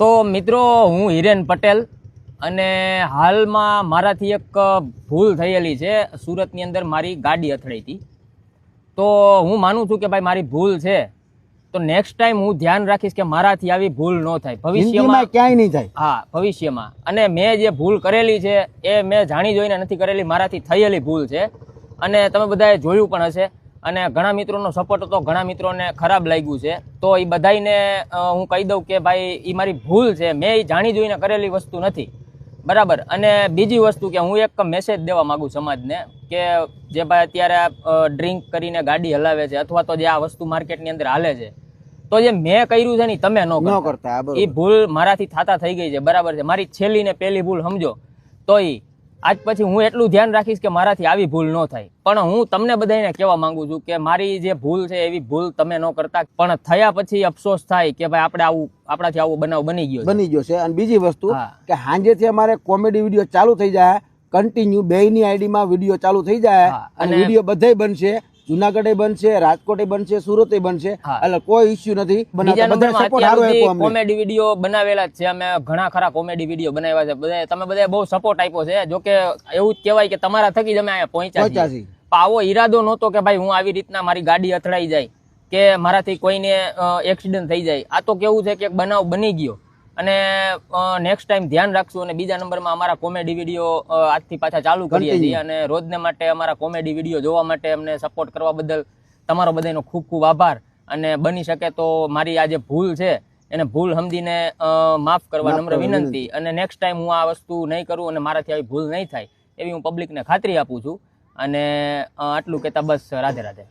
તો મિત્રો હું હિરેન પટેલ અને હાલમાં મારાથી એક ભૂલ થયેલી છે. સુરતની અંદર મારી ગાડી અથડાઈ હતી. તો હું માનું છું કે ભાઈ મારી ભૂલ છે, તો નેક્સ્ટ ટાઈમ હું ધ્યાન રાખીશ કે મારાથી આવી ભૂલ ન થાય ભવિષ્યમાં, ક્યાંય નહીં થાય. હા ભવિષ્યમાં. અને મેં જે ભૂલ કરેલી છે એ મેં જાણી જોઈને નથી કરેલી, મારાથી થયેલી ભૂલ છે. અને તમે બધાએ જોયું પણ હશે અને ઘણા મિત્રોનો સપોર્ટ હતો, ઘણા મિત્રોને ખરાબ લાગ્યું છે. તો એ બધાને હું કહી દઉં કે ભાઈ એ મારી ભૂલ છે, મેં એ જાણી જોઈને કરેલી વસ્તુ નથી, બરાબર. અને બીજી વસ્તુ કે હું એક મેસેજ દેવા માંગુ સમાજને કે જે ભાઈ અત્યારે ડ્રિંક કરીને ગાડી હલાવે છે અથવા તો જે આ વસ્તુ માર્કેટની અંદર હાલે છે, તો જે મેં કર્યું છે ને તમે ન કરતા. એ ભૂલ મારાથી થતા થઈ ગઈ છે, બરાબર છે. મારી છેલ્લી ને પહેલી ભૂલ સમજો તો આજ પછી હું એટલું ધ્યાન રાખીશ કે મારાથી આવી ભૂલ ન થાય. પણ હું તમને બધાને કહેવા માંગુ છું કે મારી જે ભૂલ છે એવી ભૂલ તમે ન કરતા. પણ થયા પછી અફસોસ થાય કે ભાઈ આપણે આપણાથી આવો બનાવ બની ગયો છે. અને બીજી વસ્તુ કે સાંજેથી અમારે કોમેડી વિડીયો ચાલુ થઈ જાય, કન્ટિન્યુ બેયની આઈડીમાં વિડીયો ચાલુ થઈ જાય અને વિડીયો બધાય બનશે. જુનાગઢે બનશે, રાજકોટે બનશે, સુરતે બનશે, એટલે કોઈ ઇસ્યુ નથી. કોમેડી વિડીયો બનાવેલા જ છે, અમે ઘણા ખરા કોમેડી વિડીયો બનાવ્યા છે. તમે બધા બહુ સપોર્ટ આપ્યો છે. જો કે એવું જ કહેવાય કે તમારા થકી જ અમે અહીંયા પહોંચ્યા છીએ. આવો ઈરાદો નહોતો કે ભાઈ હું આવી રીતના મારી ગાડી અથડાઈ જાય કે મારાથી કોઈને એક્સિડન્ટ થઈ જાય. આ તો કેવું છે કે એક બનાવ બની ગયો અને નેક્સ્ટ ટાઈમ ધ્યાન રાખશું. અને બીજા નંબરમાં અમારા કોમેડી વિડીયો આજથી પાછા ચાલુ કરીએ છીએ. અને રોજને માટે અમારા કોમેડી વિડીયો જોવા માટે અમને સપોર્ટ કરવા બદલ તમારો બધાનો ખૂબ ખૂબ આભાર. અને બની શકે તો મારી આ જે ભૂલ છે એને ભૂલ સમજીને માફ કરવા નમ્ર વિનંતી. અને નેક્સ્ટ ટાઈમ હું આ વસ્તુ નહીં કરું અને મારાથી આવી ભૂલ નહીં થાય એવી હું પબ્લિકને ખાતરી આપું છું. અને આટલું કહેતા બસ રાધે રાધે.